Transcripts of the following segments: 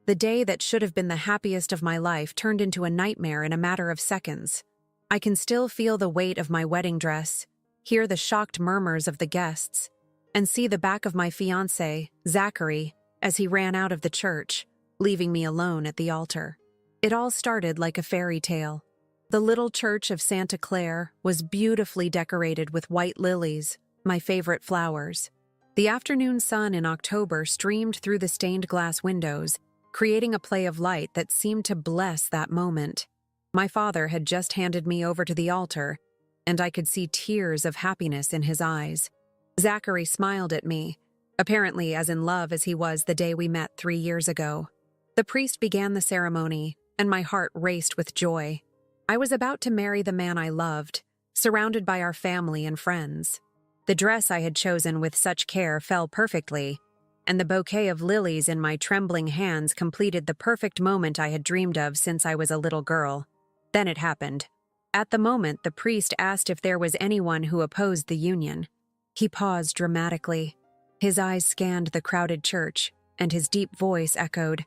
The day that should have been the happiest of my life turned into a nightmare in a matter of seconds. I can still feel the weight of my wedding dress, hear the shocked murmurs of the guests, and see the back of my fiancé, Zachary, as he ran out of the church, leaving me alone at the altar. It all started like a fairy tale. The little church of Santa Clare was beautifully decorated with white lilies, my favorite flowers. The afternoon sun in October streamed through the stained glass windows, creating a play of light that seemed to bless that moment. My father had just handed me over to the altar, and I could see tears of happiness in his eyes. Zachary smiled at me, apparently as in love as he was the day we met 3 years ago. The priest began the ceremony, and my heart raced with joy. I was about to marry the man I loved, surrounded by our family and friends. The dress I had chosen with such care fell perfectly, and the bouquet of lilies in my trembling hands completed the perfect moment I had dreamed of since I was a little girl. Then it happened. At the moment, the priest asked if there was anyone who opposed the union. He paused dramatically. His eyes scanned the crowded church, and his deep voice echoed,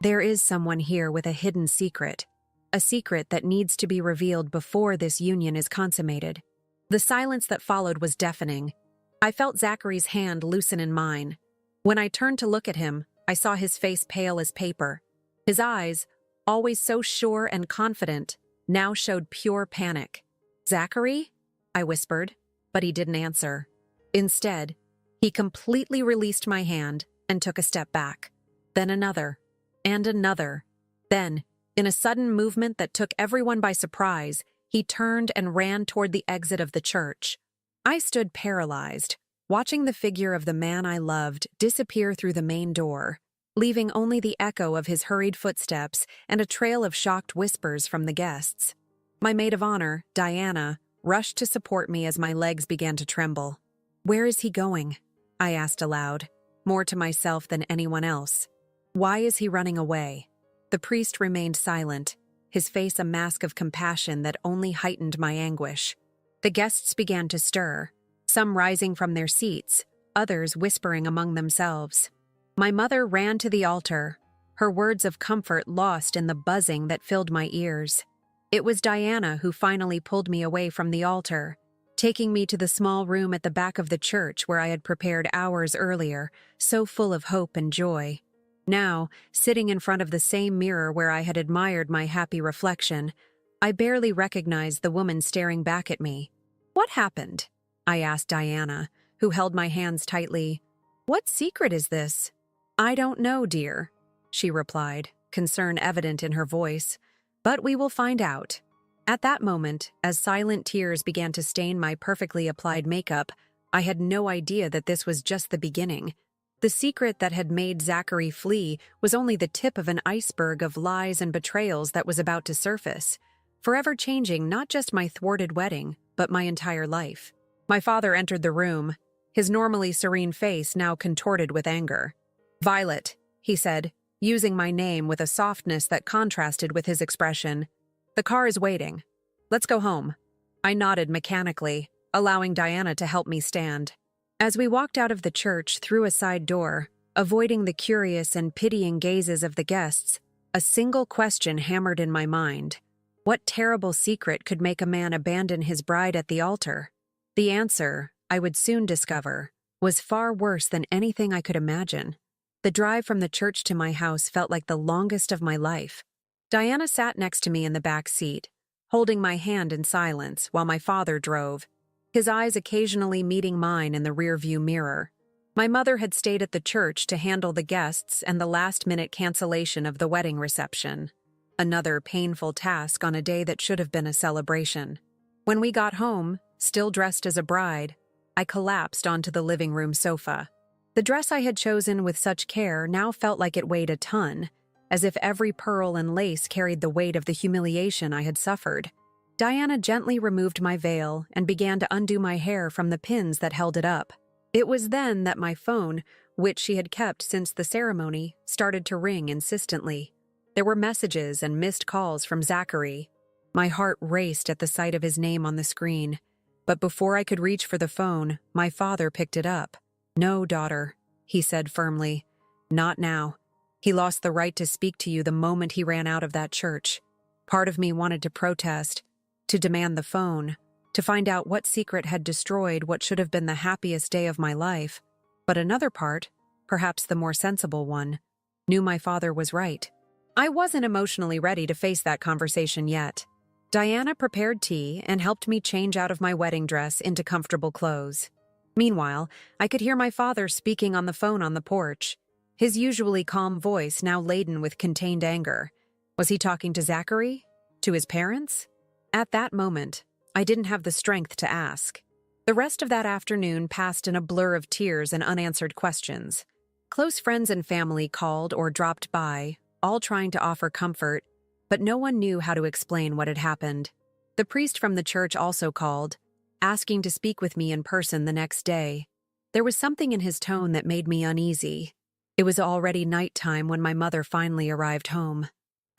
"There is someone here with a hidden secret. A secret that needs to be revealed before this union is consummated." The silence that followed was deafening. I felt Zachary's hand loosen in mine. When I turned to look at him, I saw his face pale as paper. His eyes, always so sure and confident, now showed pure panic. "Zachary?" I whispered, but he didn't answer. Instead, he completely released my hand and took a step back. Then another, and another. Then, in a sudden movement that took everyone by surprise, he turned and ran toward the exit of the church. I stood paralyzed, watching the figure of the man I loved disappear through the main door, leaving only the echo of his hurried footsteps and a trail of shocked whispers from the guests. My maid of honor, Diana, rushed to support me as my legs began to tremble. "Where is he going?" I asked aloud, more to myself than anyone else. "Why is he running away?" The priest remained silent, his face a mask of compassion that only heightened my anguish. The guests began to stir, some rising from their seats, others whispering among themselves. My mother ran to the altar, her words of comfort lost in the buzzing that filled my ears. It was Diana who finally pulled me away from the altar, taking me to the small room at the back of the church where I had prepared hours earlier, so full of hope and joy. Now, sitting in front of the same mirror where I had admired my happy reflection, I barely recognized the woman staring back at me. "What happened?" I asked Diana, who held my hands tightly. "What secret is this?" "I don't know, dear," she replied, concern evident in her voice. "But we will find out." At that moment, as silent tears began to stain my perfectly applied makeup, I had no idea that this was just the beginning. The secret that had made Zachary flee was only the tip of an iceberg of lies and betrayals that was about to surface, forever changing not just my thwarted wedding, but my entire life. My father entered the room, his normally serene face now contorted with anger. "Violet," he said, using my name with a softness that contrasted with his expression. "The car is waiting. Let's go home." I nodded mechanically, allowing Diana to help me stand. As we walked out of the church through a side door, avoiding the curious and pitying gazes of the guests, a single question hammered in my mind. What terrible secret could make a man abandon his bride at the altar? The answer, I would soon discover, was far worse than anything I could imagine. The drive from the church to my house felt like the longest of my life. Diana sat next to me in the back seat, holding my hand in silence while my father drove, his eyes occasionally meeting mine in the rearview mirror. My mother had stayed at the church to handle the guests and the last-minute cancellation of the wedding reception. Another painful task on a day that should have been a celebration. When we got home, still dressed as a bride, I collapsed onto the living room sofa. The dress I had chosen with such care now felt like it weighed a ton, as if every pearl and lace carried the weight of the humiliation I had suffered. Diana gently removed my veil and began to undo my hair from the pins that held it up. It was then that my phone, which she had kept since the ceremony, started to ring insistently. There were messages and missed calls from Zachary. My heart raced at the sight of his name on the screen, but before I could reach for the phone, my father picked it up. "No, daughter," he said firmly. "Not now." He lost the right to speak to you the moment he ran out of that church. Part of me wanted to protest, to demand the phone, to find out what secret had destroyed what should have been the happiest day of my life. But another part, perhaps the more sensible one, knew my father was right. I wasn't emotionally ready to face that conversation yet. Diana prepared tea and helped me change out of my wedding dress into comfortable clothes. Meanwhile, I could hear my father speaking on the phone on the porch, his usually calm voice now laden with contained anger. Was he talking to Zachary? To his parents? At that moment, I didn't have the strength to ask. The rest of that afternoon passed in a blur of tears and unanswered questions. Close friends and family called or dropped by, all trying to offer comfort, but no one knew how to explain what had happened. The priest from the church also called, asking to speak with me in person the next day. There was something in his tone that made me uneasy. It was already nighttime when my mother finally arrived home.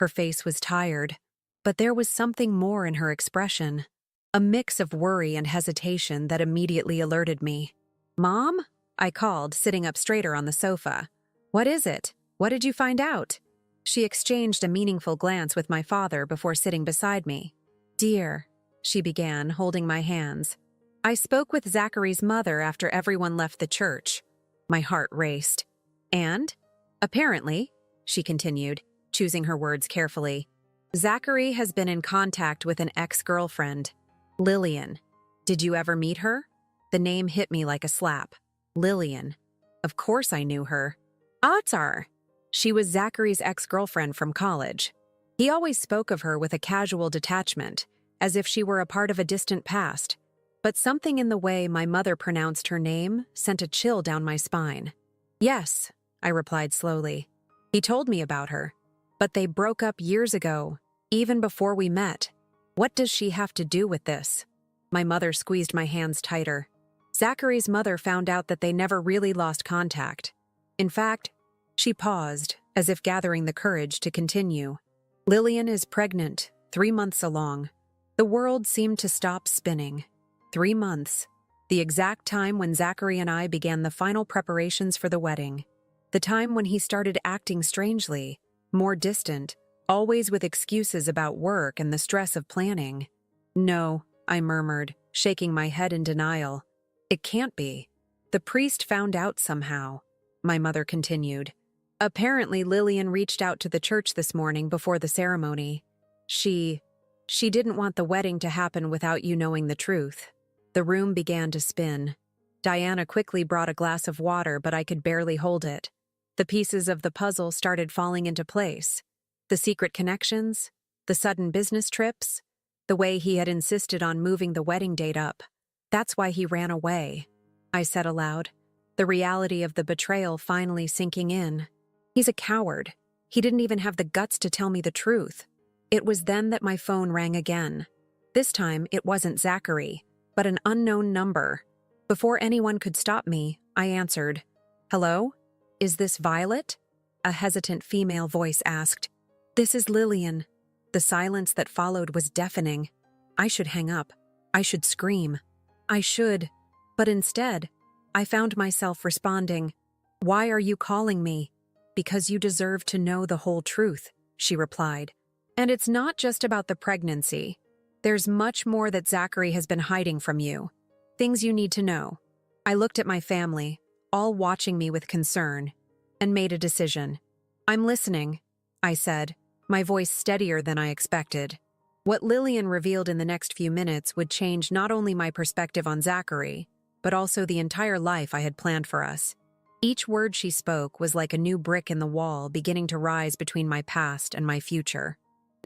Her face was tired, but there was something more in her expression, a mix of worry and hesitation that immediately alerted me. "Mom?" I called, sitting up straighter on the sofa. "What is it? What did you find out?" She exchanged a meaningful glance with my father before sitting beside me. "Dear," she began, holding my hands, "I spoke with Zachary's mother after everyone left the church." My heart raced. "And? Apparently," she continued, choosing her words carefully, "Zachary has been in contact with an ex-girlfriend, Lillian. Did you ever meet her?" The name hit me like a slap. Lillian. Of course I knew her. Atar. She was Zachary's ex-girlfriend from college. He always spoke of her with a casual detachment, as if she were a part of a distant past. But something in the way my mother pronounced her name sent a chill down my spine. "Yes," I replied slowly. "He told me about her. But they broke up years ago, even before we met. What does she have to do with this?" My mother squeezed my hands tighter. Zachary's mother found out that they never really lost contact. In fact, she paused, as if gathering the courage to continue. "Lillian is pregnant, 3 months along." The world seemed to stop spinning. 3 months. The exact time when Zachary and I began the final preparations for the wedding. The time when he started acting strangely, more distant, always with excuses about work and the stress of planning. "No," I murmured, shaking my head in denial. "It can't be. The priest found out somehow," my mother continued. "Apparently Lillian reached out to the church this morning before the ceremony. She didn't want the wedding to happen without you knowing the truth." The room began to spin. Diana quickly brought a glass of water, but I could barely hold it. The pieces of the puzzle started falling into place. The secret connections, the sudden business trips, the way he had insisted on moving the wedding date up. "That's why he ran away," I said aloud, the reality of the betrayal finally sinking in. "He's a coward. He didn't even have the guts to tell me the truth." It was then that my phone rang again. This time, it wasn't Zachary, but an unknown number. Before anyone could stop me, I answered. "Hello? Is this Violet?" A hesitant female voice asked. "This is Lillian." The silence that followed was deafening. I should hang up. I should scream. I should. But instead, I found myself responding, "Why are you calling me?" "Because you deserve to know the whole truth," she replied. "And it's not just about the pregnancy. There's much more that Zachary has been hiding from you. Things you need to know." I looked at my family, all watching me with concern, and made a decision. "I'm listening," I said, my voice steadier than I expected. What Lillian revealed in the next few minutes would change not only my perspective on Zachary, but also the entire life I had planned for us. Each word she spoke was like a new brick in the wall beginning to rise between my past and my future.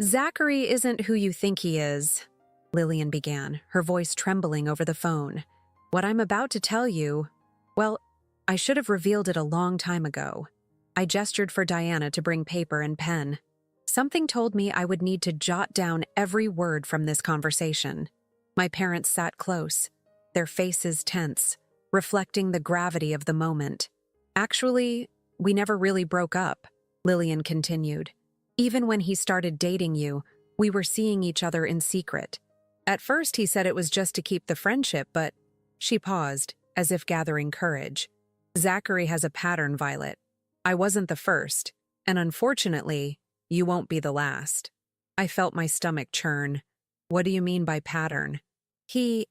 "Zachary isn't who you think he is," Lillian began, her voice trembling over the phone. "What I'm about to tell you, well, I should have revealed it a long time ago." I gestured for Diana to bring paper and pen. Something told me I would need to jot down every word from this conversation. My parents sat close, their faces tense, reflecting the gravity of the moment. "Actually, we never really broke up," Lillian continued. "Even when he started dating you, we were seeing each other in secret. At first he said it was just to keep the friendship, but—" She paused, as if gathering courage. "Zachary has a pattern, Violet. I wasn't the first, And unfortunately, you won't be the last. I felt my stomach churn. What do you mean by pattern? He's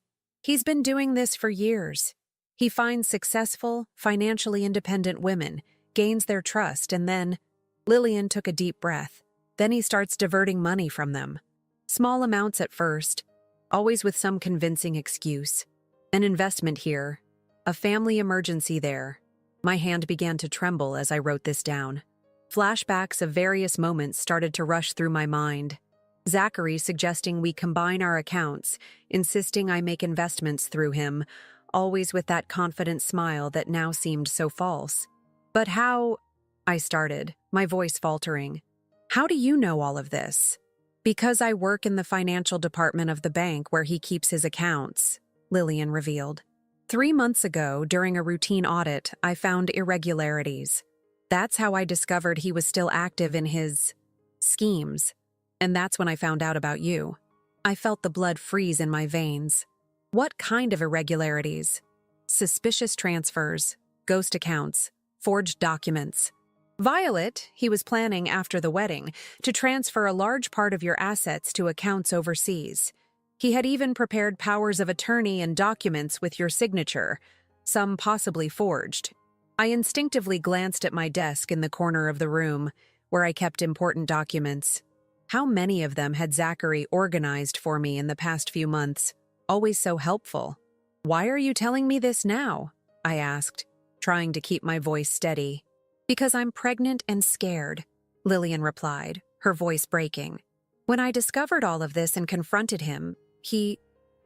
been doing this for years. He finds successful, financially independent women, gains their trust, and then— Lillian took a deep breath. Then he starts diverting money from them. Small amounts at first, always with some convincing excuse. An investment here, a family emergency there. My hand began to tremble as I wrote this down. Flashbacks of various moments started to rush through my mind. Zachary suggesting we combine our accounts, insisting I make investments through him, always with that confident smile that now seemed so false. But how— I started, my voice faltering. How do you know all of this? Because I work in the financial department of the bank where he keeps his accounts, Lillian revealed. 3 months ago, during a routine audit, I found irregularities. That's how I discovered he was still active in his schemes. And that's when I found out about you. I felt the blood freeze in my veins. What kind of irregularities? Suspicious transfers, ghost accounts, forged documents. Violet, he was planning after the wedding to transfer a large part of your assets to accounts overseas. He had even prepared powers of attorney and documents with your signature, some possibly forged. I instinctively glanced at my desk in the corner of the room, where I kept important documents. How many of them had Zachary organized for me in the past few months? Always so helpful. Why are you telling me this now? I asked, trying to keep my voice steady. Because I'm pregnant and scared, Lillian replied, her voice breaking. When I discovered all of this and confronted him, he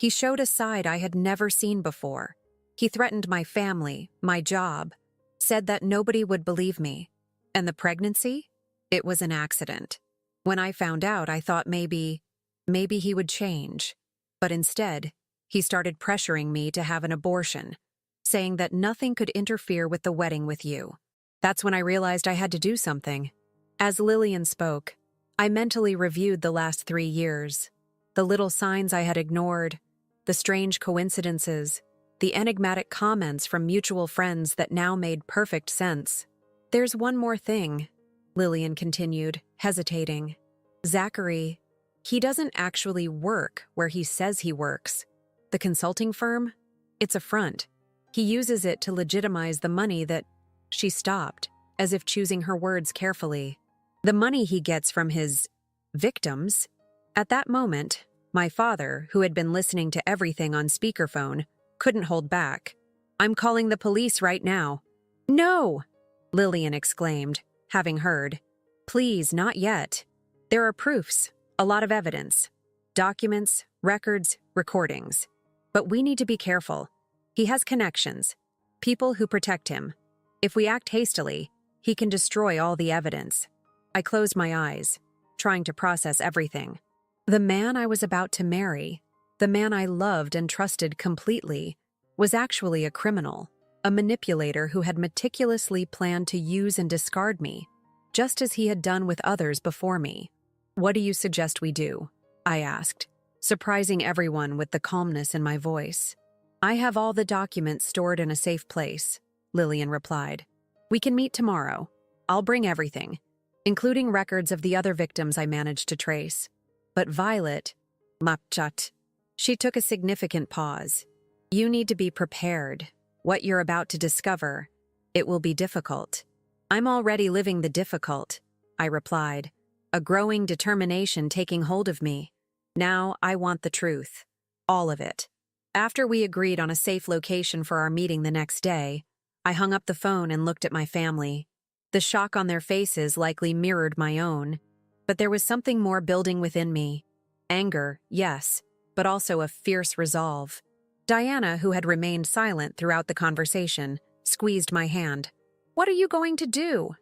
showed a side I had never seen before. He threatened my family, my job, said that nobody would believe me. And the pregnancy? It was an accident. When I found out, I thought maybe he would change. But instead, he started pressuring me to have an abortion, saying that nothing could interfere with the wedding with you. That's when I realized I had to do something. As Lillian spoke, I mentally reviewed the last 3 years. The little signs I had ignored, the strange coincidences, the enigmatic comments from mutual friends that now made perfect sense. There's one more thing, Lillian continued, hesitating. Zachary, he doesn't actually work where he says he works. The consulting firm? It's a front. He uses it to legitimize the money that— She stopped, as if choosing her words carefully. The money he gets from his victims. At that moment, my father, who had been listening to everything on speakerphone, couldn't hold back. I'm calling the police right now. No! Lillian exclaimed, having heard. Please, not yet. There are proofs, a lot of evidence. Documents, records, recordings. But we need to be careful. He has connections, people who protect him. If we act hastily, he can destroy all the evidence. I closed my eyes, trying to process everything. The man I was about to marry, the man I loved and trusted completely, was actually a criminal, a manipulator who had meticulously planned to use and discard me, just as he had done with others before me. What do you suggest we do? I asked, surprising everyone with the calmness in my voice. I have all the documents stored in a safe place, Lillian replied. We can meet tomorrow. I'll bring everything, including records of the other victims I managed to trace. But Violet, Mapchat, she took a significant pause. You need to be prepared. What you're about to discover, it will be difficult. I'm already living the difficult, I replied, a growing determination taking hold of me. Now I want the truth. All of it. After we agreed on a safe location for our meeting the next day, I hung up the phone and looked at my family. The shock on their faces likely mirrored my own, but there was something more building within me. Anger, yes, but also a fierce resolve. Diana, who had remained silent throughout the conversation, squeezed my hand. What are you going to do?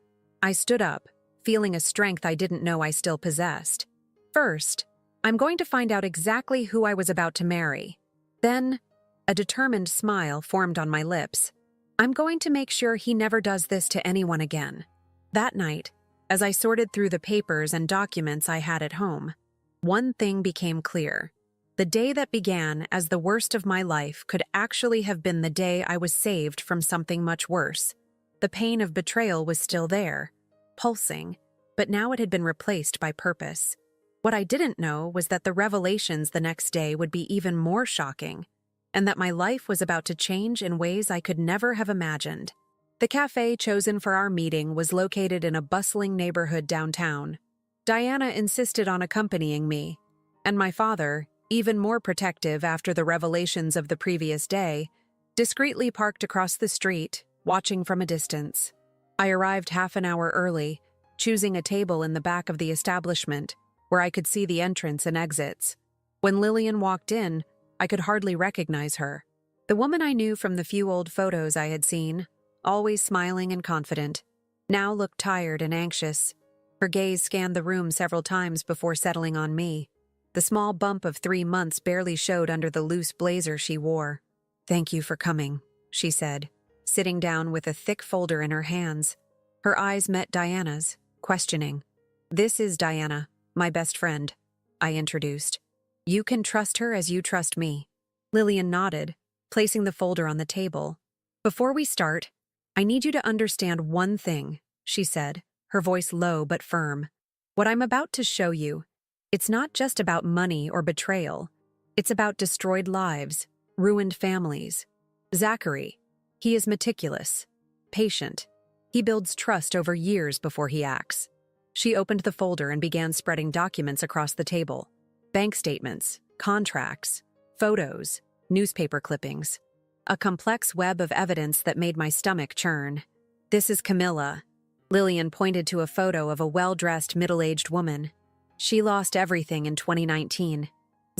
I stood up, feeling a strength I didn't know I still possessed. First, I'm going to find out exactly who I was about to marry. Then, a determined smile formed on my lips. I'm going to make sure he never does this to anyone again. That night, as I sorted through the papers and documents I had at home, one thing became clear. The day that began as the worst of my life could actually have been the day I was saved from something much worse. The pain of betrayal was still there, pulsing, but now it had been replaced by purpose. What I didn't know was that the revelations the next day would be even more shocking, and that my life was about to change in ways I could never have imagined. The cafe chosen for our meeting was located in a bustling neighborhood downtown. Diana insisted on accompanying me, and my father, even more protective after the revelations of the previous day, discreetly parked across the street, watching from a distance. I arrived half an hour early, choosing a table in the back of the establishment, where I could see the entrance and exits. When Lillian walked in, I could hardly recognize her. The woman I knew from the few old photos I had seen, always smiling and confident, now looked tired and anxious. Her gaze scanned the room several times before settling on me. The small bump of 3 months barely showed under the loose blazer she wore. "Thank you for coming," she said, sitting down with a thick folder in her hands. Her eyes met Diana's, questioning. "This is Diana, my best friend," I introduced. "You can trust her as you trust me." Lillian nodded, placing the folder on the table. "Before we start, I need you to understand one thing," she said, her voice low but firm. "What I'm about to show you, it's not just about money or betrayal. It's about destroyed lives, ruined families. Zachary, he is meticulous, patient. He builds trust over years before he acts." She opened the folder and began spreading documents across the table. Bank statements, contracts, photos, newspaper clippings. A complex web of evidence that made my stomach churn. "This is Camilla." Lillian pointed to a photo of a well-dressed, middle-aged woman. "She lost everything in 2019.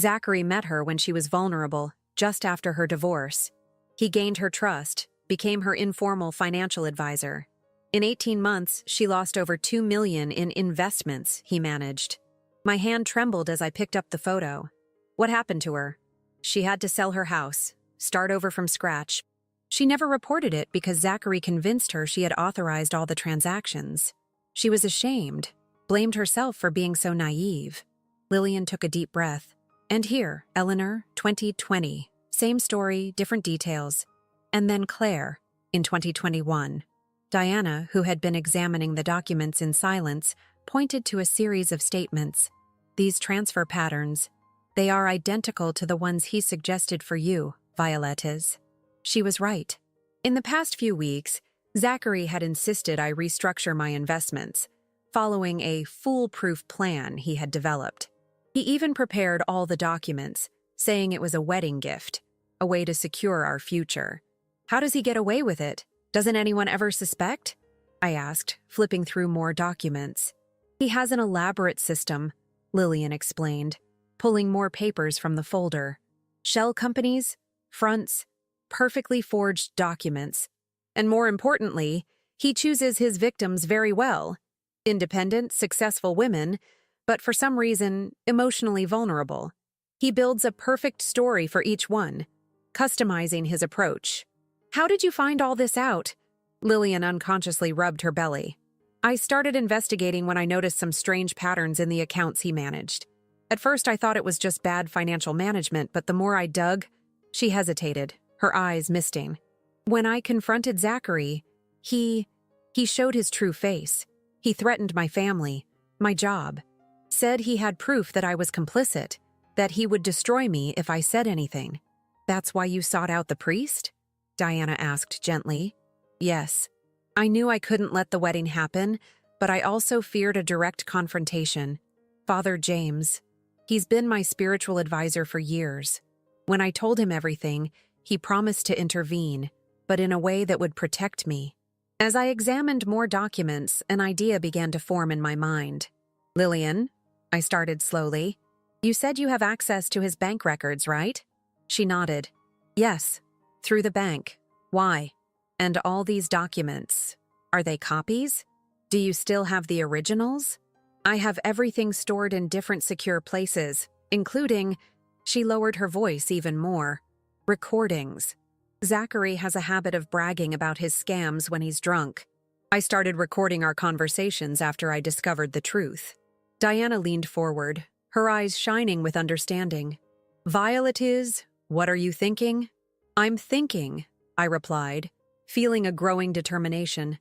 Zachary met her when she was vulnerable, just after her divorce. He gained her trust, became her informal financial advisor. In 18 months, she lost over $2 million in investments he managed." My hand trembled as I picked up the photo. "What happened to her?" "She had to sell her house, start over from scratch. She never reported it because Zachary convinced her she had authorized all the transactions. She was ashamed, blamed herself for being so naive." Lillian took a deep breath. "And here, Eleanor, 2020. Same story, different details. And then Claire, in 2021. Diana, who had been examining the documents in silence, pointed to a series of statements. "These transfer patterns, they are identical to the ones he suggested for you, Violettes." She was right. In the past few weeks, Zachary had insisted I restructure my investments, following a foolproof plan he had developed. He even prepared all the documents, saying it was a wedding gift, a way to secure our future. "How does he get away with it? Doesn't anyone ever suspect?" I asked, flipping through more documents. "He has an elaborate system," Lillian explained, pulling more papers from the folder. "Shell companies, fronts, perfectly forged documents. And more importantly, he chooses his victims very well. Independent, successful women, but for some reason, emotionally vulnerable. He builds a perfect story for each one, customizing his approach." "How did you find all this out?" Lillian unconsciously rubbed her belly. "I started investigating when I noticed some strange patterns in the accounts he managed. At first I thought it was just bad financial management, but the more I dug..." She hesitated, her eyes misting. "When I confronted Zachary, he showed his true face. He threatened my family, my job. Said he had proof that I was complicit, that he would destroy me if I said anything." "That's why you sought out the priest?" Diana asked gently. "Yes. I knew I couldn't let the wedding happen, but I also feared a direct confrontation. Father James. He's been my spiritual advisor for years. When I told him everything, he promised to intervene, but in a way that would protect me." As I examined more documents, an idea began to form in my mind. "Lillian," I started slowly, "you said you have access to his bank records, right?" She nodded. "Yes, through the bank. Why? And all these documents, are they copies? Do you still have the originals?" "I have everything stored in different secure places, including..." She lowered her voice even more. "Recordings. Zachary has a habit of bragging about his scams when he's drunk. I started recording our conversations after I discovered the truth." Diana leaned forward, her eyes shining with understanding. "Violettes, what are you thinking?" "I'm thinking," I replied, feeling a growing determination,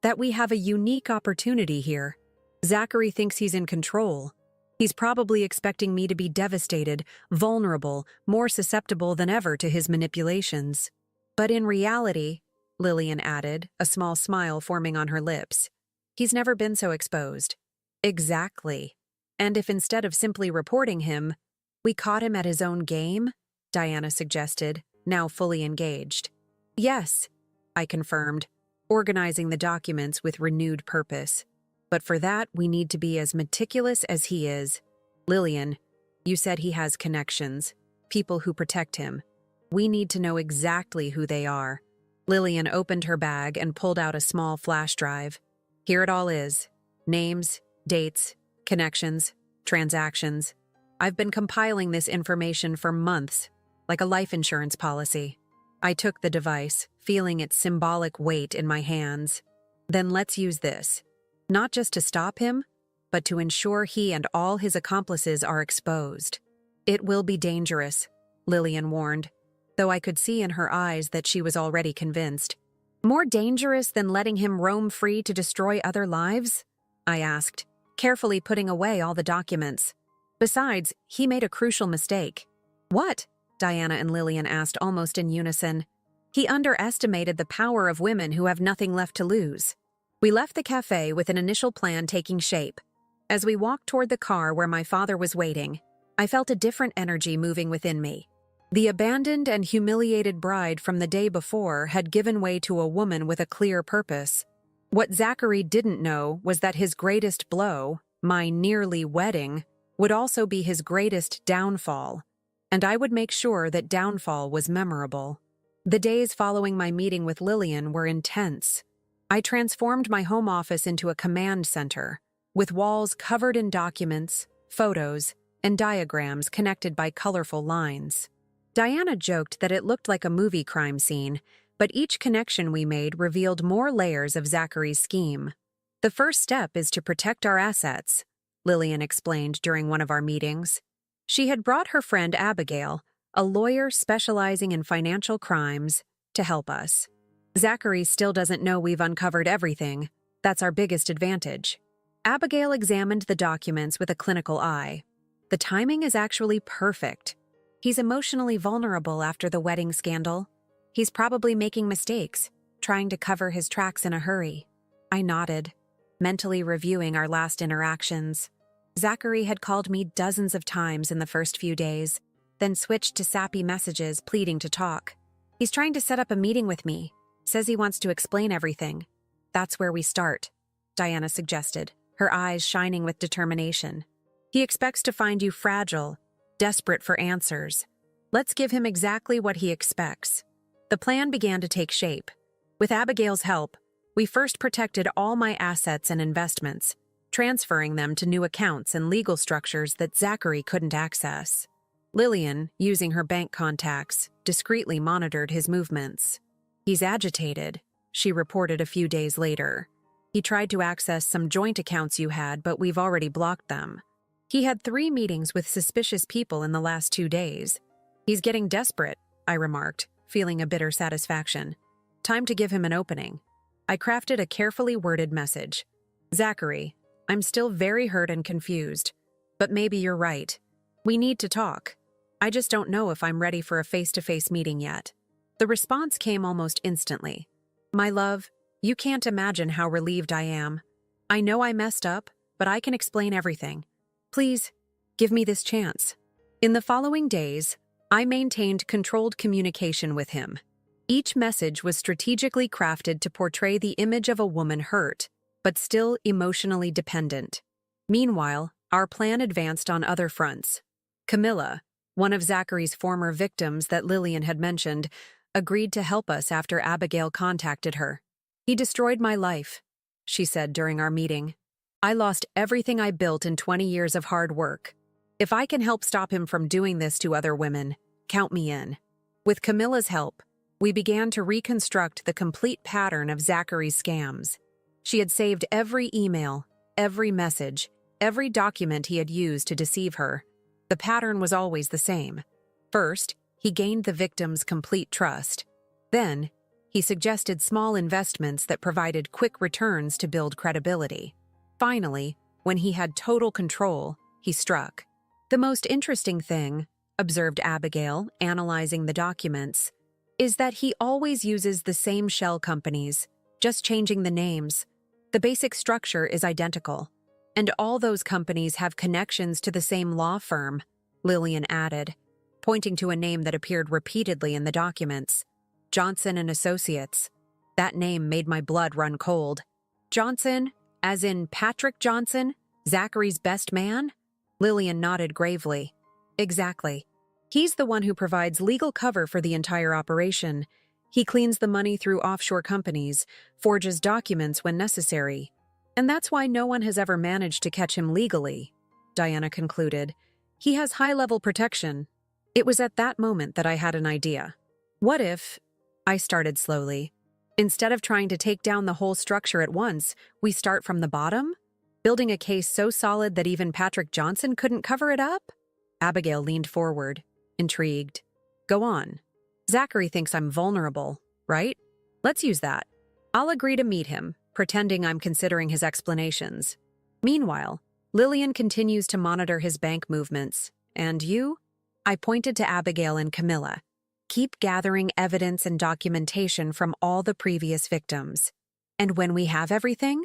that we have a unique opportunity here. Zachary thinks he's in control. He's probably expecting me to be devastated, vulnerable, more susceptible than ever to his manipulations. But in reality, Lillian added, a small smile forming on her lips, he's never been so exposed. Exactly. And if instead of simply reporting him, we caught him at his own game? Diana suggested, now fully engaged. Yes, I confirmed, organizing the documents with renewed purpose. But for that, we need to be as meticulous as he is. Lillian, you said he has connections, people who protect him. We need to know exactly who they are. Lillian opened her bag and pulled out a small flash drive. Here it all is. Names, dates, connections, transactions. I've been compiling this information for months, like a life insurance policy. I took the device, feeling its symbolic weight in my hands. Then let's use this. Not just to stop him, but to ensure he and all his accomplices are exposed. It will be dangerous, Lillian warned, though I could see in her eyes that she was already convinced. More dangerous than letting him roam free to destroy other lives? I asked, carefully putting away all the documents. Besides, he made a crucial mistake. What? Diana and Lillian asked almost in unison. He underestimated the power of women who have nothing left to lose. We left the cafe with an initial plan taking shape. As we walked toward the car where my father was waiting, I felt a different energy moving within me. The abandoned and humiliated bride from the day before had given way to a woman with a clear purpose. What Zachary didn't know was that his greatest blow, my nearly wedding, would also be his greatest downfall, and I would make sure that downfall was memorable. The days following my meeting with Lillian were intense. I transformed my home office into a command center, with walls covered in documents, photos, and diagrams connected by colorful lines. Diana joked that it looked like a movie crime scene, but each connection we made revealed more layers of Zachary's scheme. The first step is to protect our assets, Lillian explained during one of our meetings. She had brought her friend Abigail, a lawyer specializing in financial crimes, to help us. Zachary still doesn't know we've uncovered everything. That's our biggest advantage. Abigail examined the documents with a clinical eye. The timing is actually perfect. He's emotionally vulnerable after the wedding scandal. He's probably making mistakes, trying to cover his tracks in a hurry. I nodded, mentally reviewing our last interactions. Zachary had called me dozens of times in the first few days, then switched to sappy messages pleading to talk. He's trying to set up a meeting with me. Says he wants to explain everything. That's where we start, Diana suggested, her eyes shining with determination. He expects to find you fragile, desperate for answers. Let's give him exactly what he expects. The plan began to take shape. With Abigail's help, we first protected all my assets and investments, transferring them to new accounts and legal structures that Zachary couldn't access. Lillian, using her bank contacts, discreetly monitored his movements. He's agitated, she reported a few days later. He tried to access some joint accounts you had, but we've already blocked them. He had 3 meetings with suspicious people in the last 2 days. He's getting desperate, I remarked, feeling a bitter satisfaction. Time to give him an opening. I crafted a carefully worded message. Zachary, I'm still very hurt and confused, but maybe you're right. We need to talk. I just don't know if I'm ready for a face-to-face meeting yet. The response came almost instantly. My love, you can't imagine how relieved I am. I know I messed up, but I can explain everything. Please, give me this chance. In the following days, I maintained controlled communication with him. Each message was strategically crafted to portray the image of a woman hurt, but still emotionally dependent. Meanwhile, our plan advanced on other fronts. Camilla, one of Zachary's former victims that Lillian had mentioned, agreed to help us after Abigail contacted her. He destroyed my life, she said during our meeting. I lost everything I built in 20 years of hard work. If I can help stop him from doing this to other women, count me in. With Camilla's help, we began to reconstruct the complete pattern of Zachary's scams. She had saved every email, every message, every document he had used to deceive her. The pattern was always the same. First, he gained the victim's complete trust. Then, He suggested small investments that provided quick returns to build credibility. Finally, when he had total control, he struck. "The most interesting thing," observed Abigail, analyzing the documents, "is that he always uses the same shell companies, just changing the names. The basic structure is identical. And all those companies have connections to the same law firm," Lillian added, pointing to a name that appeared repeatedly in the documents. "Johnson and Associates." That name made my blood run cold. "Johnson, as in Patrick Johnson, Zachary's best man?" Lillian nodded gravely. "Exactly. He's the one who provides legal cover for the entire operation. He cleans the money through offshore companies, forges documents when necessary. And that's why no one has ever managed to catch him legally," Diana concluded. "He has high-level protection." It was at that moment that I had an idea. What if, I started slowly, instead of trying to take down the whole structure at once, we start from the bottom? Building a case so solid that even Patrick Johnson couldn't cover it up? Abigail leaned forward, intrigued. "Go on. Zachary thinks I'm vulnerable, right? Let's use that. I'll agree to meet him, pretending I'm considering his explanations. Meanwhile, Lillian continues to monitor his bank movements. And you?" I pointed to Abigail and Camilla. "Keep gathering evidence and documentation from all the previous victims." "And when we have everything?"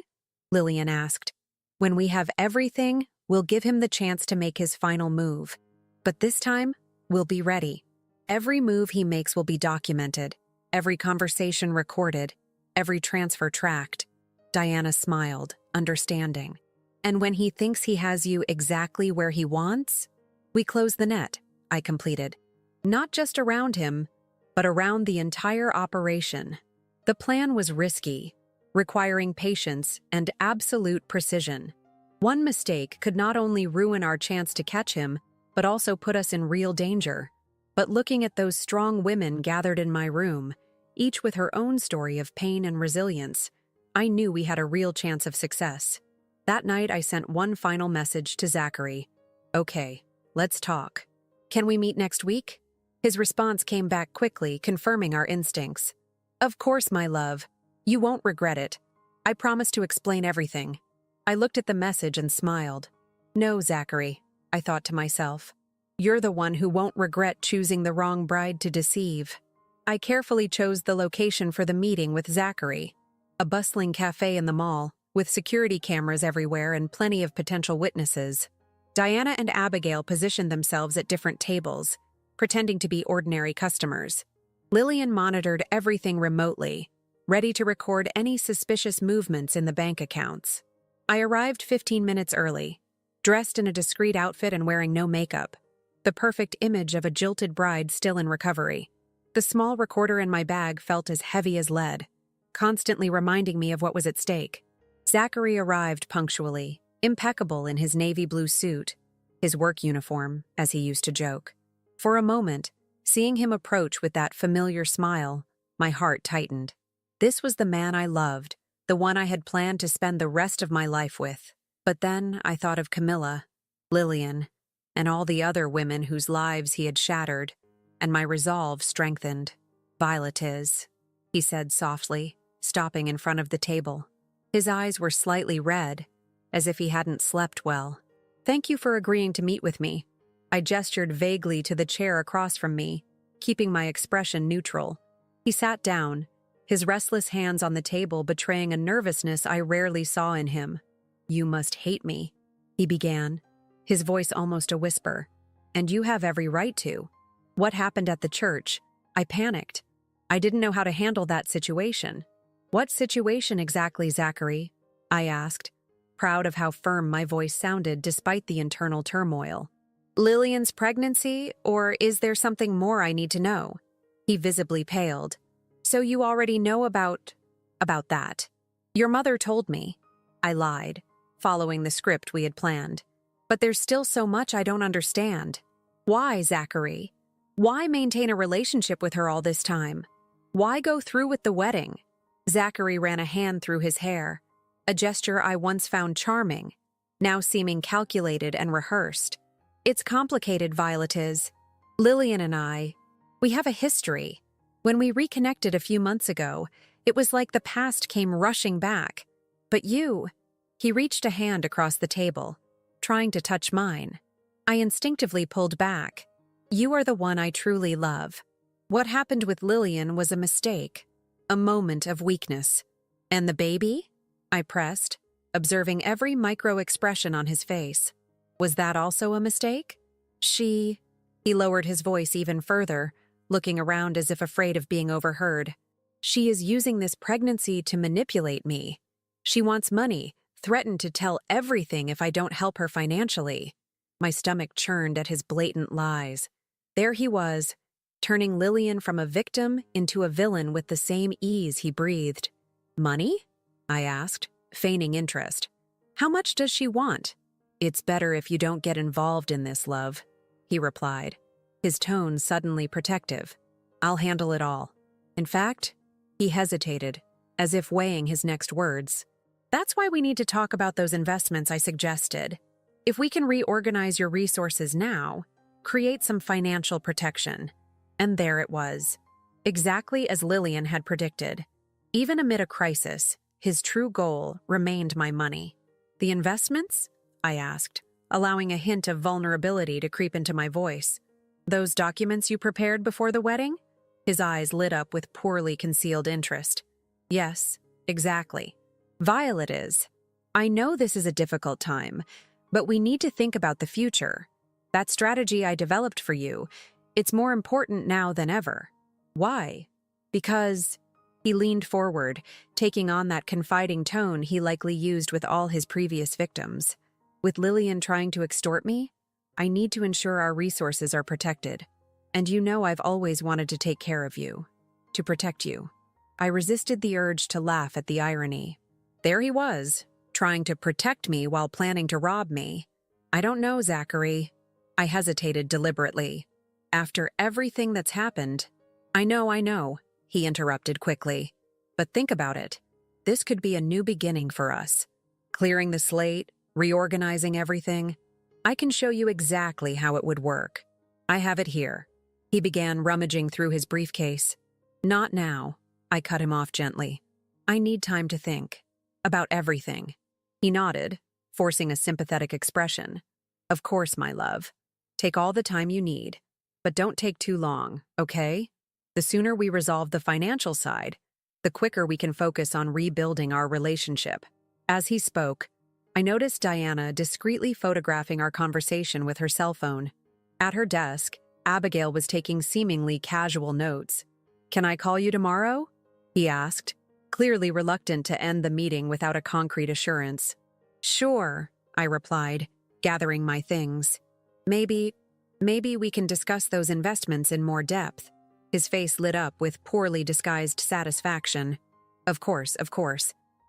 Lillian asked. "When we have everything, we'll give him the chance to make his final move. But this time, we'll be ready. Every move he makes will be documented, every conversation recorded, every transfer tracked." Diana smiled, understanding. "And when he thinks he has you exactly where he wants, we close the net," I completed. "Not just around him, but around the entire operation." The plan was risky, requiring patience and absolute precision. One mistake could not only ruin our chance to catch him, but also put us in real danger. But looking at those strong women gathered in my room, each with her own story of pain and resilience, I knew we had a real chance of success. That night, I sent one final message to Zachary. "Okay, let's talk. Can we meet next week?" His response came back quickly, confirming our instincts. "Of course, my love. You won't regret it. I promise to explain everything." I looked at the message and smiled. "No, Zachary," I thought to myself. "You're the one who won't regret choosing the wrong bride to deceive." I carefully chose the location for the meeting with Zachary. A bustling cafe in the mall, with security cameras everywhere and plenty of potential witnesses. Diana and Abigail positioned themselves at different tables, pretending to be ordinary customers. Lillian monitored everything remotely, ready to record any suspicious movements in the bank accounts. I arrived 15 minutes early, dressed in a discreet outfit and wearing no makeup, the perfect image of a jilted bride still in recovery. The small recorder in my bag felt as heavy as lead, constantly reminding me of what was at stake. Zachary arrived punctually, impeccable in his navy blue suit, his work uniform, as he used to joke. For a moment, seeing him approach with that familiar smile, my heart tightened. This was the man I loved, the one I had planned to spend the rest of my life with. But then I thought of Camilla, Lillian, and all the other women whose lives he had shattered, and my resolve strengthened. "Violet is," he said softly, stopping in front of the table. His eyes were slightly red, as if he hadn't slept well. "Thank you for agreeing to meet with me." I gestured vaguely to the chair across from me, keeping my expression neutral. He sat down, his restless hands on the table betraying a nervousness I rarely saw in him. "You must hate me," he began, his voice almost a whisper. "And you have every right to. What happened at the church? I panicked. I didn't know how to handle that situation." "What situation exactly, Zachary?" I asked, proud of how firm my voice sounded despite the internal turmoil. "Lillian's pregnancy, or is there something more I need to know?" He visibly paled. "So you already know about that." "Your mother told me." I lied, following the script we had planned. "But there's still so much I don't understand. Why, Zachary? Why maintain a relationship with her all this time? Why go through with the wedding?" Zachary ran a hand through his hair, a gesture I once found charming, now seeming calculated and rehearsed. "It's complicated, Violet is. Lillian and I, we have a history. When we reconnected a few months ago, it was like the past came rushing back. But you, he reached a hand across the table, trying to touch mine. I instinctively pulled back. You are the one I truly love. What happened with Lillian was a mistake, a moment of weakness. And the baby? I pressed, observing every micro-expression on his face. Was that also a mistake? He lowered his voice even further, looking around as if afraid of being overheard. She is using this pregnancy to manipulate me. She wants money, threatened to tell everything if I don't help her financially. My stomach churned at his blatant lies. There he was, turning Lillian from a victim into a villain with the same ease he breathed. Money? I asked, feigning interest. How much does she want? It's better if you don't get involved in this, love, he replied, his tone suddenly protective. I'll handle it all. In fact, he hesitated, as if weighing his next words. That's why we need to talk about those investments I suggested. If we can reorganize your resources now, create some financial protection. And there it was, exactly as Lillian had predicted. Even amid a crisis, his true goal remained my money. The investments? I asked, allowing a hint of vulnerability to creep into my voice. Those documents you prepared before the wedding? His eyes lit up with poorly concealed interest. Yes, exactly. Violet is. I know this is a difficult time, but we need to think about the future. That strategy I developed for you, it's more important now than ever. Why? Because... He leaned forward, taking on that confiding tone he likely used with all his previous victims. With Lillian trying to extort me, I need to ensure our resources are protected. And you know I've always wanted to take care of you. To protect you. I resisted the urge to laugh at the irony. There he was, trying to protect me while planning to rob me. I don't know, Zachary. I hesitated deliberately. After everything that's happened... I know, he interrupted quickly. But think about it. This could be a new beginning for us. Clearing the slate, reorganizing everything. I can show you exactly how it would work. I have it here. He began rummaging through his briefcase. Not now, I cut him off gently. I need time to think. About everything. He nodded, forcing a sympathetic expression. Of course, my love. Take all the time you need. But don't take too long, okay? The sooner we resolve the financial side, the quicker we can focus on rebuilding our relationship. As he spoke, I noticed Diana discreetly photographing our conversation with her cell phone. At her desk, Abigail was taking seemingly casual notes. Can I call you tomorrow? He asked, clearly reluctant to end the meeting without a concrete assurance. Sure, I replied, gathering my things. Maybe we can discuss those investments in more depth. His face lit up with poorly disguised satisfaction. Of course.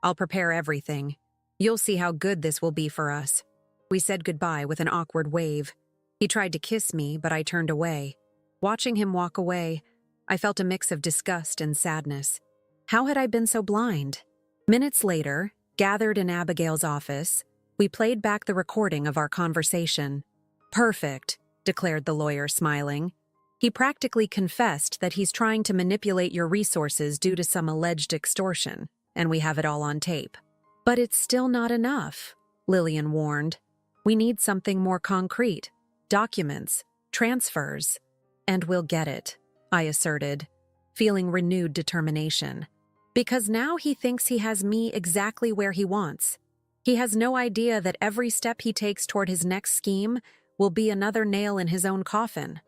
I'll prepare everything. You'll see how good this will be for us. We said goodbye with an awkward wave. He tried to kiss me, but I turned away. Watching him walk away, I felt a mix of disgust and sadness. How had I been so blind? Minutes later, gathered in Abigail's office, we played back the recording of our conversation. Perfect, declared the lawyer, smiling. He practically confessed that he's trying to manipulate your resources due to some alleged extortion, and we have it all on tape. But it's still not enough, Lillian warned. We need something more concrete. Documents, transfers. And we'll get it, I asserted, feeling renewed determination. Because now he thinks he has me exactly where he wants. He has no idea that every step he takes toward his next scheme will be another nail in his own coffin.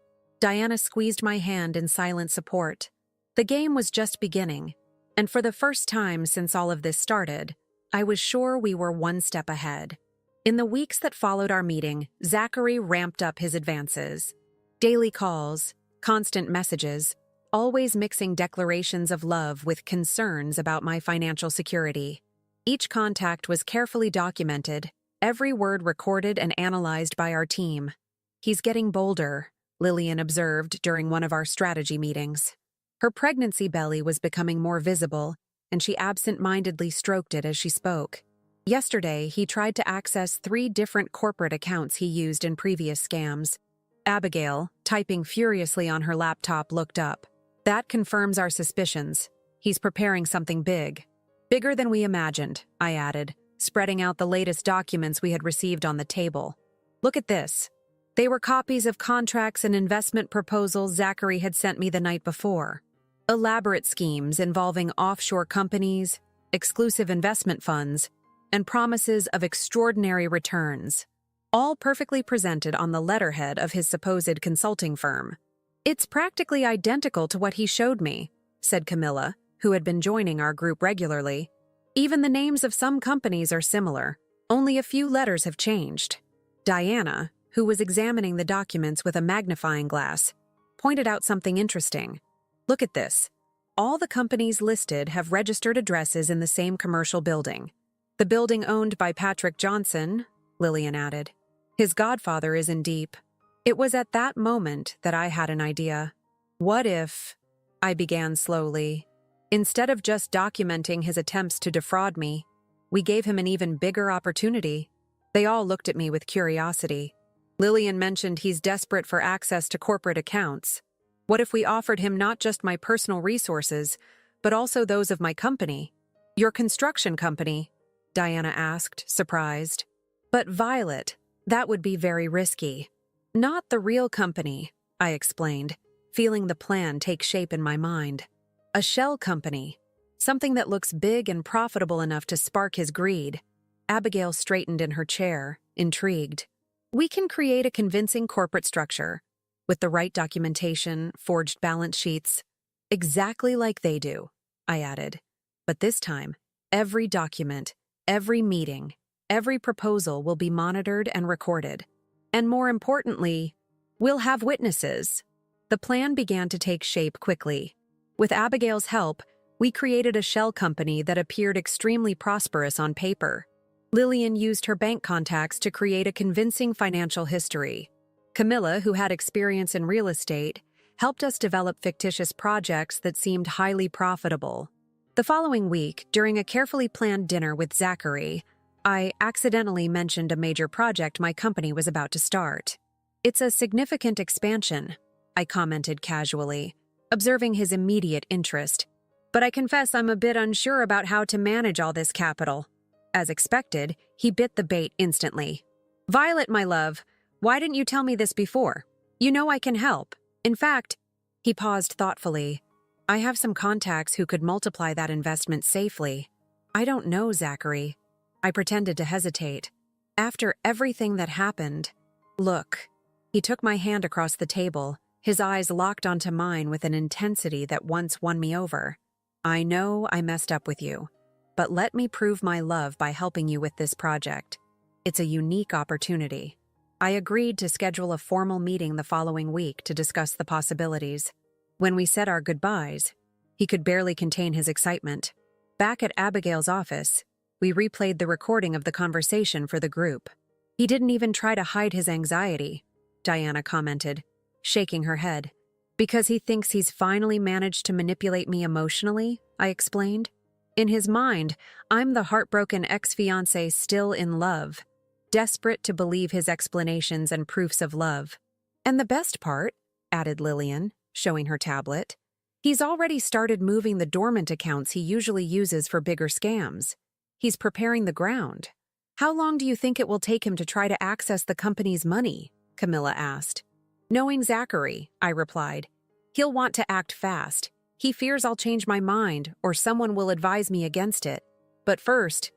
Diana squeezed my hand in silent support. The game was just beginning, and for the first time since all of this started, I was sure we were one step ahead. In the weeks that followed our meeting, Zachary ramped up his advances. Daily calls, constant messages, always mixing declarations of love with concerns about my financial security. Each contact was carefully documented, every word recorded and analyzed by our team. He's getting bolder, Lillian observed during one of our strategy meetings. Her pregnancy belly was becoming more visible, and she absent-mindedly stroked it as she spoke. Yesterday, he tried to access 3 different corporate accounts he used in previous scams. Abigail, typing furiously on her laptop, looked up. That confirms our suspicions. He's preparing something big. Bigger than we imagined, I added, spreading out the latest documents we had received on the table. Look at this. They were copies of contracts and investment proposals Zachary had sent me the night before. Elaborate schemes involving offshore companies, exclusive investment funds, and promises of extraordinary returns, all perfectly presented on the letterhead of his supposed consulting firm. It's practically identical to what he showed me, said Camilla, who had been joining our group regularly. Even the names of some companies are similar, only a few letters have changed. Diana, who was examining the documents with a magnifying glass, pointed out something interesting. Look at this. All the companies listed have registered addresses in the same commercial building. The building owned by Patrick Johnson, Lillian added. His godfather is in deep. It was at that moment that I had an idea. What if, I began slowly, instead of just documenting his attempts to defraud me, we gave him an even bigger opportunity? They all looked at me with curiosity. Lillian mentioned he's desperate for access to corporate accounts. What if we offered him not just my personal resources, but also those of my company? Your construction company? Diana asked, surprised. But Violet, that would be very risky. Not the real company, I explained, feeling the plan take shape in my mind. A shell company, something that looks big and profitable enough to spark his greed. Abigail straightened in her chair, intrigued. We can create a convincing corporate structure, with the right documentation, forged balance sheets, exactly like they do, I added. But this time, every document, every meeting, every proposal will be monitored and recorded. And more importantly, we'll have witnesses. The plan began to take shape quickly. With Abigail's help, we created a shell company that appeared extremely prosperous on paper. Lillian used her bank contacts to create a convincing financial history. Camilla, who had experience in real estate, helped us develop fictitious projects that seemed highly profitable. The following week, during a carefully planned dinner with Zachary, I accidentally mentioned a major project my company was about to start. It's a significant expansion, I commented casually, observing his immediate interest. But I confess I'm a bit unsure about how to manage all this capital. As expected, he bit the bait instantly. Violet, my love, why didn't you tell me this before? You know I can help. In fact, he paused thoughtfully. I have some contacts who could multiply that investment safely. I don't know, Zachary. I pretended to hesitate. After everything that happened, look. He took my hand across the table, his eyes locked onto mine with an intensity that once won me over. I know I messed up with you, but let me prove my love by helping you with this project. It's a unique opportunity. I agreed to schedule a formal meeting the following week to discuss the possibilities. When we said our goodbyes, he could barely contain his excitement. Back at Abigail's office, we replayed the recording of the conversation for the group. He didn't even try to hide his anxiety, Diana commented, shaking her head. Because he thinks he's finally managed to manipulate me emotionally, I explained. In his mind, I'm the heartbroken ex-fiancé still in love, desperate to believe his explanations and proofs of love. And the best part, added Lillian, showing her tablet, he's already started moving the dormant accounts he usually uses for bigger scams. He's preparing the ground. How long do you think it will take him to try to access the company's money? Camilla asked. Knowing Zachary, I replied, he'll want to act fast. He fears I'll change my mind or someone will advise me against it. But first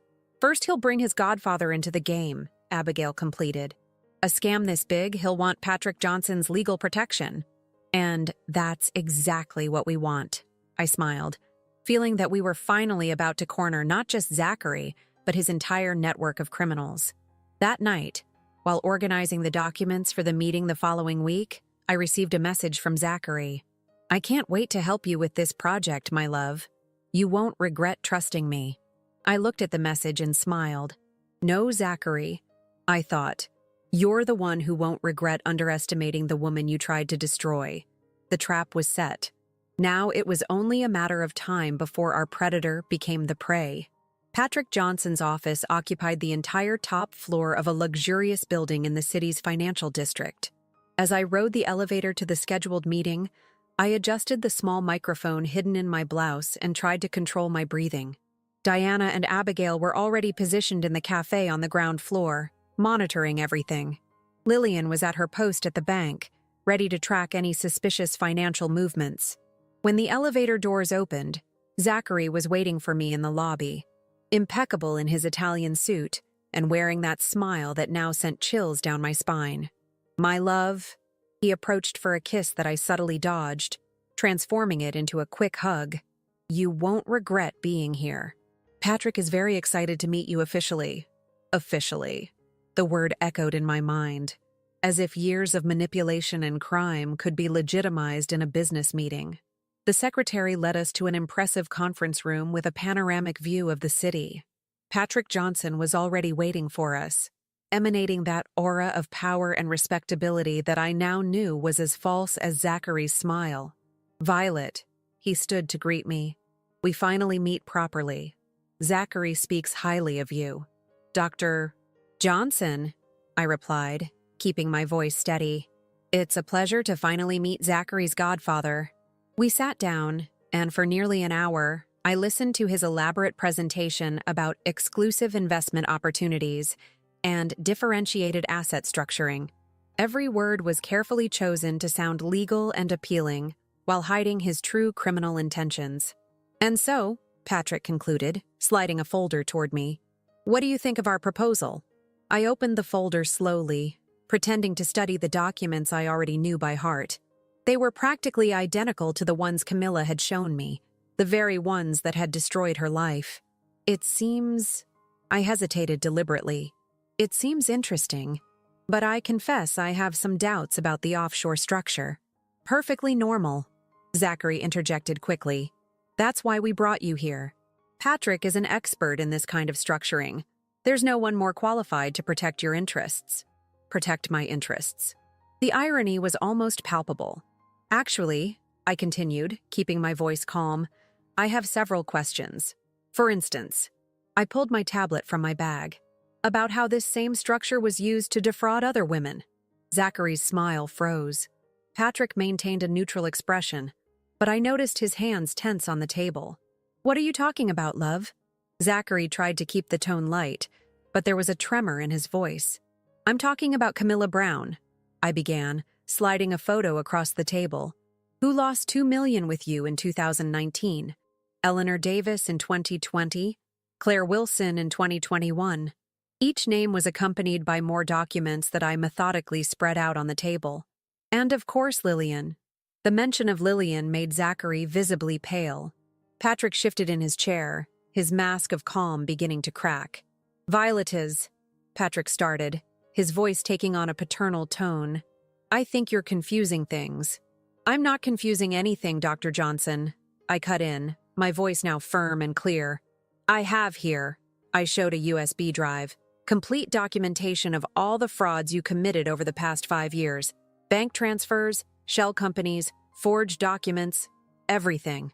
he'll bring his godfather into the game, Abigail completed. A scam this big, he'll want Patrick Johnson's legal protection. And that's exactly what we want, I smiled, feeling that we were finally about to corner not just Zachary, but his entire network of criminals. That night, while organizing the documents for the meeting the following week, I received a message from Zachary. I can't wait to help you with this project, my love. You won't regret trusting me. I looked at the message and smiled. No, Zachary, I thought. You're the one who won't regret underestimating the woman you tried to destroy. The trap was set. Now it was only a matter of time before our predator became the prey. Patrick Johnson's office occupied the entire top floor of a luxurious building in the city's financial district. As I rode the elevator to the scheduled meeting, I adjusted the small microphone hidden in my blouse and tried to control my breathing. Diana and Abigail were already positioned in the cafe on the ground floor, monitoring everything. Lillian was at her post at the bank, ready to track any suspicious financial movements. When the elevator doors opened, Zachary was waiting for me in the lobby, impeccable in his Italian suit and wearing that smile that now sent chills down my spine. "My love," he approached for a kiss that I subtly dodged, transforming it into a quick hug. "You won't regret being here. Patrick is very excited to meet you officially." Officially. The word echoed in my mind, as if years of manipulation and crime could be legitimized in a business meeting. The secretary led us to an impressive conference room with a panoramic view of the city. Patrick Johnson was already waiting for us, emanating that aura of power and respectability that I now knew was as false as Zachary's smile. "Violet," he stood to greet me. "We finally meet properly. Zachary speaks highly of you." "Dr. Johnson," I replied, keeping my voice steady. "It's a pleasure to finally meet Zachary's godfather." We sat down, and for nearly an hour, I listened to his elaborate presentation about exclusive investment opportunities and differentiated asset structuring. Every word was carefully chosen to sound legal and appealing, while hiding his true criminal intentions. "And so," Patrick concluded, sliding a folder toward me, "what do you think of our proposal?" I opened the folder slowly, pretending to study the documents I already knew by heart. They were practically identical to the ones Camilla had shown me, the very ones that had destroyed her life. "It seems—" I hesitated deliberately. "It seems interesting, but I confess I have some doubts about the offshore structure." "Perfectly normal," Zachary interjected quickly. "That's why we brought you here. Patrick is an expert in this kind of structuring. There's no one more qualified to protect your interests." Protect my interests. The irony was almost palpable. "Actually," I continued, keeping my voice calm, "I have several questions. For instance," I pulled my tablet from my bag, "about how this same structure was used to defraud other women." Zachary's smile froze. Patrick maintained a neutral expression, but I noticed his hands tense on the table. "What are you talking about, love?" Zachary tried to keep the tone light, but there was a tremor in his voice. "I'm talking about Camilla Brown," I began, sliding a photo across the table. "Who lost $2 million with you in 2019? Eleanor Davis in 2020? Claire Wilson in 2021? Each name was accompanied by more documents that I methodically spread out on the table. And of course Lillian. The mention of Lillian made Zachary visibly pale. Patrick shifted in his chair, his mask of calm beginning to crack. "Violet is," Patrick started, his voice taking on a paternal tone. "I think you're confusing things." "I'm not confusing anything, Dr. Johnson," I cut in, my voice now firm and clear. "I have here," I showed a USB drive, "complete documentation of all the frauds you committed over the past 5 years. Bank transfers, shell companies, forged documents, everything."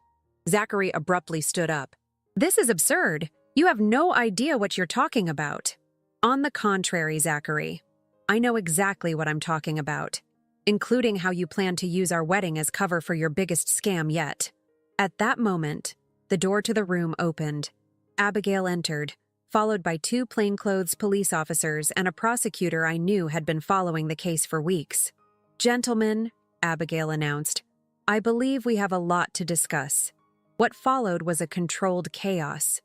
Zachary abruptly stood up. "This is absurd. You have no idea what you're talking about." "On the contrary, Zachary, I know exactly what I'm talking about, including how you plan to use our wedding as cover for your biggest scam yet." At that moment, the door to the room opened. Abigail entered, followed by 2 plainclothes police officers and a prosecutor I knew had been following the case for weeks. "Gentlemen," Abigail announced, "I believe we have a lot to discuss." What followed was a controlled chaos.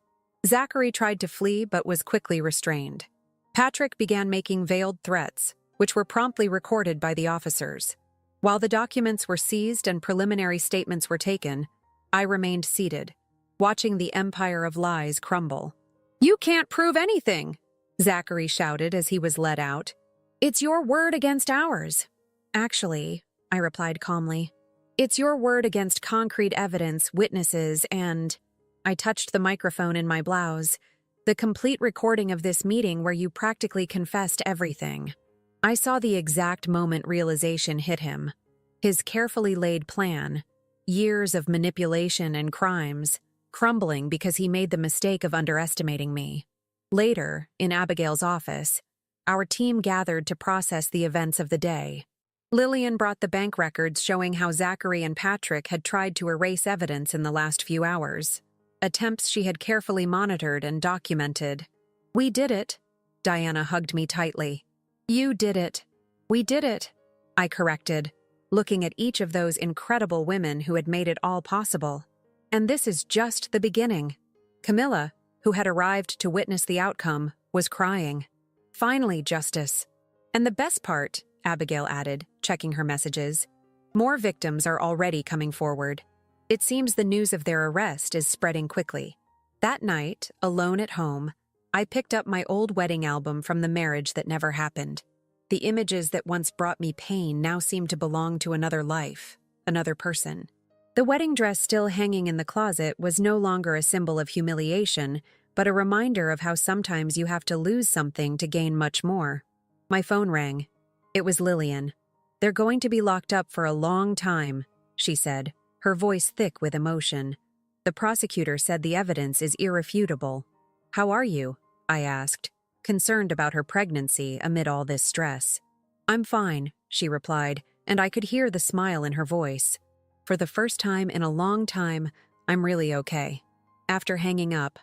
Zachary tried to flee but was quickly restrained. Patrick began making veiled threats, which were promptly recorded by the officers. While the documents were seized and preliminary statements were taken, I remained seated, watching the empire of lies crumble. "You can't prove anything," Zachary shouted as he was led out. "It's your word against ours." "Actually," I replied calmly, "it's your word against concrete evidence, witnesses, and—" I touched the microphone in my blouse. "The complete recording of this meeting where you practically confessed everything." I saw the exact moment realization hit him. His carefully laid plan, years of manipulation and crimes, crumbling because he made the mistake of underestimating me. Later, in Abigail's office, our team gathered to process the events of the day. Lillian brought the bank records showing how Zachary and Patrick had tried to erase evidence in the last few hours. Attempts she had carefully monitored and documented. "We did it." Diana hugged me tightly. "You did it." "We did it," I corrected, looking at each of those incredible women who had made it all possible. And this is just the beginning. Camilla, who had arrived to witness the outcome, was crying. "Finally, justice." "And the best part," Abigail added, checking her messages, "more victims are already coming forward. It seems the news of their arrest is spreading quickly." That night, alone at home, I picked up my old wedding album from the marriage that never happened. The images that once brought me pain now seemed to belong to another life, another person. The wedding dress still hanging in the closet was no longer a symbol of humiliation, but a reminder of how sometimes you have to lose something to gain much more. My phone rang. It was Lillian. "They're going to be locked up for a long time," she said, her voice thick with emotion. "The prosecutor said the evidence is irrefutable." "How are you?" I asked, concerned about her pregnancy amid all this stress. "I'm fine," she replied, and I could hear the smile in her voice. For the first time in a long time, I'm really okay. After hanging up,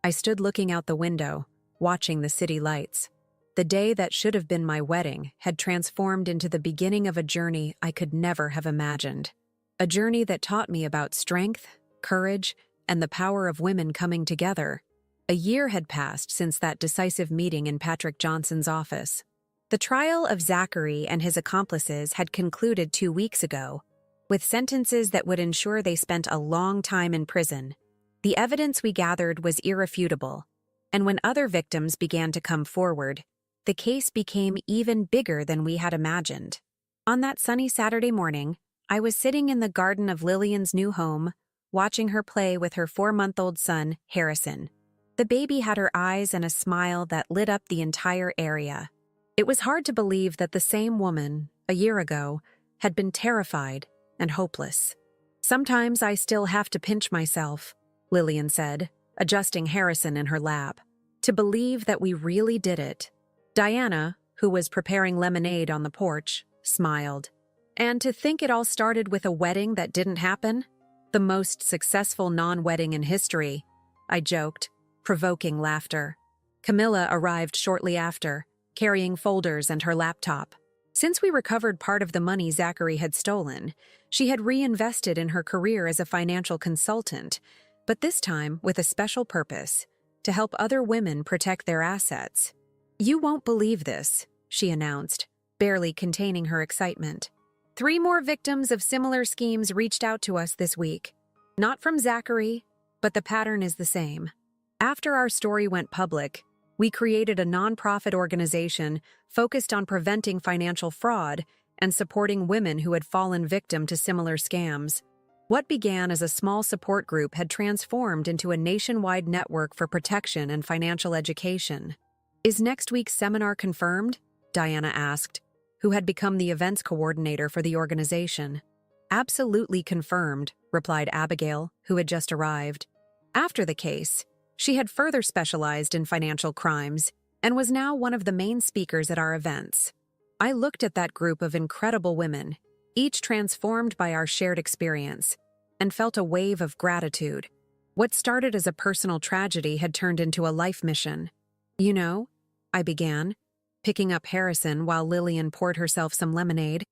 I stood looking out the window, watching the city lights. The day that should have been my wedding had transformed into the beginning of a journey I could never have imagined. A journey that taught me about strength, courage, and the power of women coming together. A year had passed since that decisive meeting in Patrick Johnson's office. The trial of Zachary and his accomplices had concluded 2 weeks ago, with sentences that would ensure they spent a long time in prison. The evidence we gathered was irrefutable, and when other victims began to come forward, the case became even bigger than we had imagined. On that sunny Saturday morning, I was sitting in the garden of Lillian's new home, watching her play with her 4-month-old son, Harrison. The baby had her eyes and a smile that lit up the entire area. It was hard to believe that the same woman, a year ago, had been terrified and hopeless. "Sometimes I still have to pinch myself," Lillian said, adjusting Harrison in her lap, "to believe that we really did it." Diana, who was preparing lemonade on the porch, smiled. "And to think it all started with a wedding that didn't happen? The most successful non-wedding in history," I joked, provoking laughter. Camilla arrived shortly after, carrying folders and her laptop. Since we recovered part of the money Zachary had stolen, she had reinvested in her career as a financial consultant, but this time with a special purpose, to help other women protect their assets. "You won't believe this," she announced, barely containing her excitement. 3 more victims of similar schemes reached out to us this week. Not from Zachary, but the pattern is the same. After our story went public, we created a nonprofit organization focused on preventing financial fraud and supporting women who had fallen victim to similar scams. What began as a small support group had transformed into a nationwide network for protection and financial education. "Is next week's seminar confirmed?" Diana asked, who had become the events coordinator for the organization. "Absolutely confirmed," replied Abigail, who had just arrived. After the case, she had further specialized in financial crimes and was now one of the main speakers at our events. I looked at that group of incredible women, each transformed by our shared experience, and felt a wave of gratitude. What started as a personal tragedy had turned into a life mission. "You know," I began, picking up Harrison while Lillian poured herself some lemonade,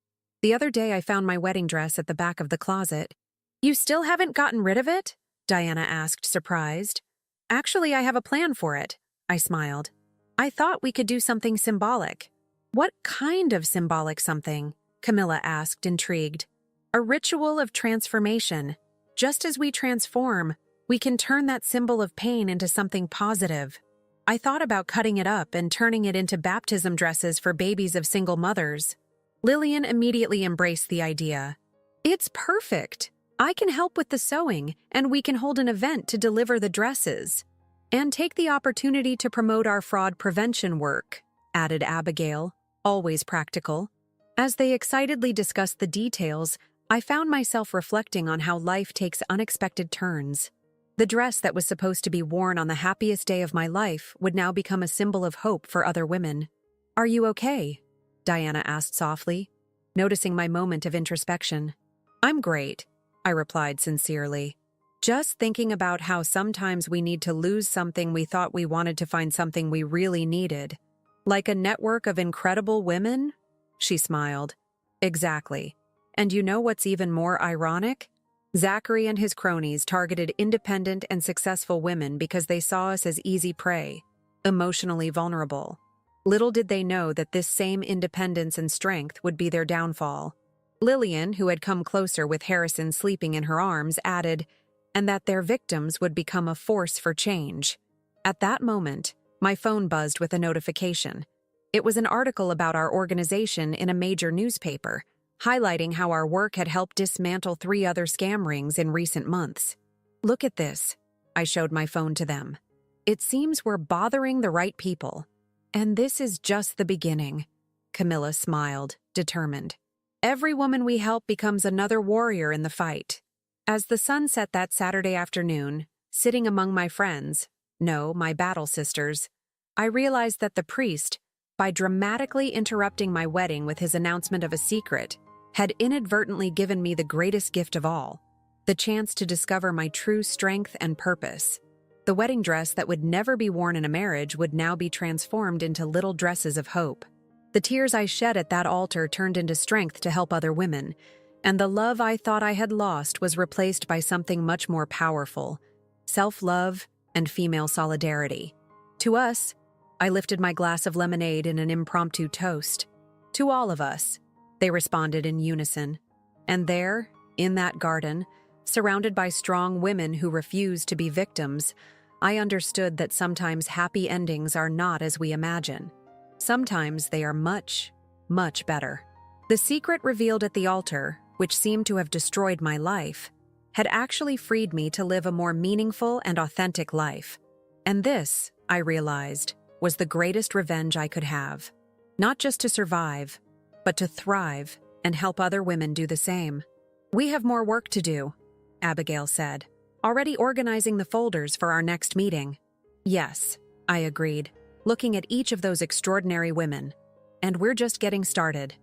"the other day I found my wedding dress at the back of the closet." "You still haven't gotten rid of it?" Diana asked, surprised. "Actually, I have a plan for it," I smiled. "I thought we could do something symbolic." "What kind of symbolic something?" Camilla asked, intrigued. "A ritual of transformation. Just as we transform, we can turn that symbol of pain into something positive." I thought about cutting it up and turning it into baptism dresses for babies of single mothers. Lillian immediately embraced the idea. "It's perfect. I can help with the sewing, and we can hold an event to deliver the dresses. And take the opportunity to promote our fraud prevention work," added Abigail, always practical. As they excitedly discussed the details, I found myself reflecting on how life takes unexpected turns. The dress that was supposed to be worn on the happiest day of my life would now become a symbol of hope for other women. "Are you okay?" Diana asked softly. noticing my moment of introspection. "I'm great," I replied sincerely. "Just thinking about how sometimes we need to lose something we thought we wanted to find something we really needed. Like a network of incredible women?" She smiled. "Exactly. And you know what's even more ironic? Zachary and his cronies targeted independent and successful women because they saw us as easy prey, emotionally vulnerable. Little did they know that this same independence and strength would be their downfall." Lillian, who had come closer with Harrison sleeping in her arms, added, "and that their victims would become a force for change." At that moment, my phone buzzed with a notification. It was an article about our organization in a major newspaper, highlighting how our work had helped dismantle 3 other scam rings in recent months. "Look at this." I showed my phone to them. "It seems we're bothering the right people." "And this is just the beginning." Camilla smiled, determined. "Every woman we help becomes another warrior in the fight." As the sun set that Saturday afternoon, sitting among my friends, no, my battle sisters, I realized that the priest, by dramatically interrupting my wedding with his announcement of a secret, had inadvertently given me the greatest gift of all, the chance to discover my true strength and purpose. The wedding dress that would never be worn in a marriage would now be transformed into little dresses of hope. The tears I shed at that altar turned into strength to help other women, and the love I thought I had lost was replaced by something much more powerful: self-love and female solidarity. To us, I lifted my glass of lemonade in an impromptu toast. "To all of us," they responded in unison. And there, in that garden, surrounded by strong women who refused to be victims, I understood that sometimes happy endings are not as we imagine. Sometimes they are much, much better. The secret revealed at the altar, which seemed to have destroyed my life, had actually freed me to live a more meaningful and authentic life. And this, I realized, was the greatest revenge I could have. Not just to survive, but to thrive and help other women do the same. "We have more work to do," Abigail said, "already organizing the folders for our next meeting." "Yes," I agreed, looking at each of those extraordinary women. "And we're just getting started."